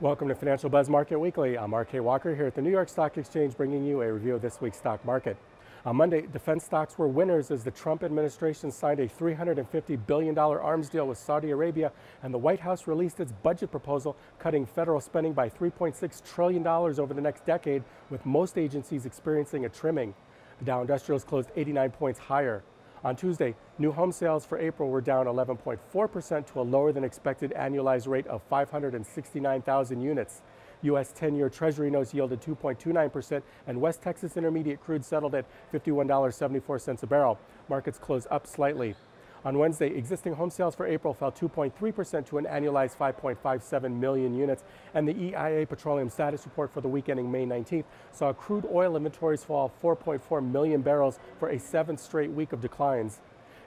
Welcome to Financial Buzz Market Weekly. I'm RK Walker here at the New York Stock Exchange, bringing you a review of this week's stock market. On Monday, defense stocks were winners as the Trump administration signed a $350 billion arms deal with Saudi Arabia, and the White House released its budget proposal, cutting federal spending by $3.6 trillion over the next decade, with most agencies experiencing a trimming. The Dow Industrials closed 89 points higher. On Tuesday, new home sales for April were down 11.4% to a lower than expected annualized rate of 569,000 units. U.S. 10-year Treasury notes yielded 2.29%, and West Texas Intermediate crude settled at $51.74 a barrel. Markets closed up slightly. On Wednesday, existing home sales for April fell 2.3% to an annualized 5.57 million units, and the EIA Petroleum Status Report for the week ending May 19th saw crude oil inventories fall 4.4 million barrels for a seventh straight week of declines.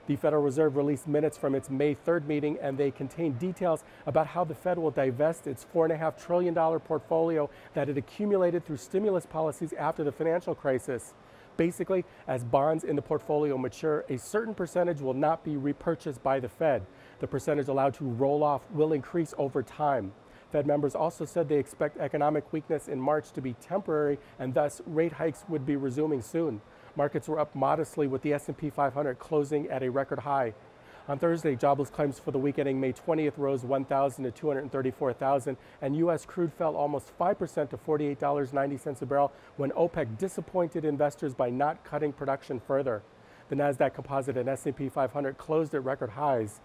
The Federal Reserve released minutes from its May 3rd meeting, and they contain details about how the Fed will divest its $4.5 trillion portfolio that it accumulated through stimulus policies after the financial crisis. Basically, as bonds in the portfolio mature, a certain percentage will not be repurchased by the Fed. The percentage allowed to roll off will increase over time. Fed members also said they expect economic weakness in March to be temporary, and thus rate hikes would be resuming soon. Markets were up modestly, with the S&P 500 closing at a record high. On Thursday, jobless claims for the week ending May 20th rose 1,000 to 234,000, and U.S. crude fell almost 5% to $48.90 a barrel when OPEC disappointed investors by not cutting production further. The Nasdaq Composite and S&P 500 closed at record highs.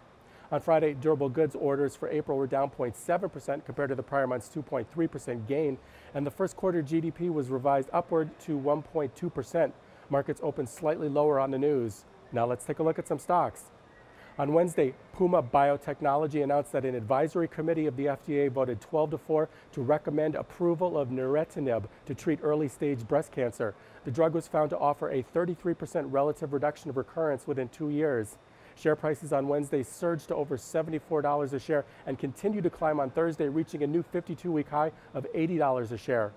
On Friday, durable goods orders for April were down 0.7% compared to the prior month's 2.3% gain, and the first quarter GDP was revised upward to 1.2%. Markets opened slightly lower on the news. Now let's take a look at some stocks. On Wednesday, Puma Biotechnology announced that an advisory committee of the FDA voted 12-4 to recommend approval of neratinib to treat early-stage breast cancer. The drug was found to offer a 33% relative reduction of recurrence within 2 years. Share prices on Wednesday surged to over $74 a share and continued to climb on Thursday, reaching a new 52-week high of $80 a share.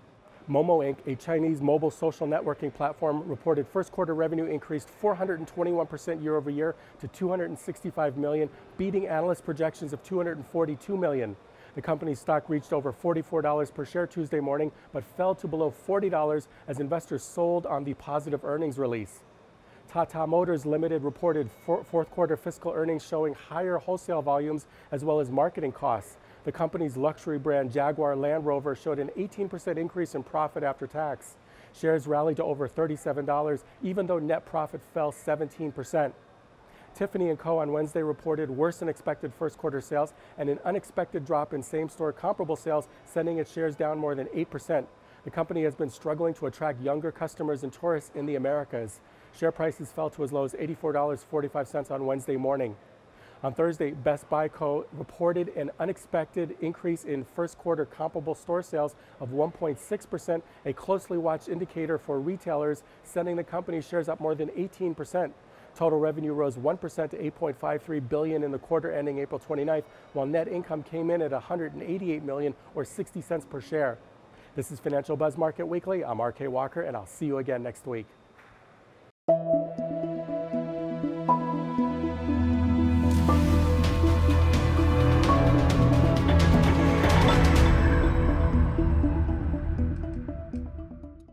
Momo Inc., a Chinese mobile social networking platform, reported first quarter revenue increased 421% year over year to $265 million, beating analyst projections of $242 million. The company's stock reached over $44 per share Tuesday morning, but fell to below $40 as investors sold on the positive earnings release. Tata Motors Limited reported fourth quarter fiscal earnings showing higher wholesale volumes as well as marketing costs. The company's luxury brand Jaguar Land Rover showed an 18% increase in profit after tax. Shares rallied to over $37, even though net profit fell 17%. Tiffany & Co. on Wednesday reported worse than expected first quarter sales and an unexpected drop in same-store comparable sales, sending its shares down more than 8%. The company has been struggling to attract younger customers and tourists in the Americas. Share prices fell to as low as $84.45 on Wednesday morning. On Thursday, Best Buy Co. reported an unexpected increase in first quarter comparable store sales of 1.6%, a closely watched indicator for retailers, sending the company's shares up more than 18%. Total revenue rose 1% to $8.53 billion in the quarter ending April 29th, while net income came in at $188 million, or 60 cents per share. This is Financial Buzz Market Weekly. I'm RK Walker, and I'll see you again next week.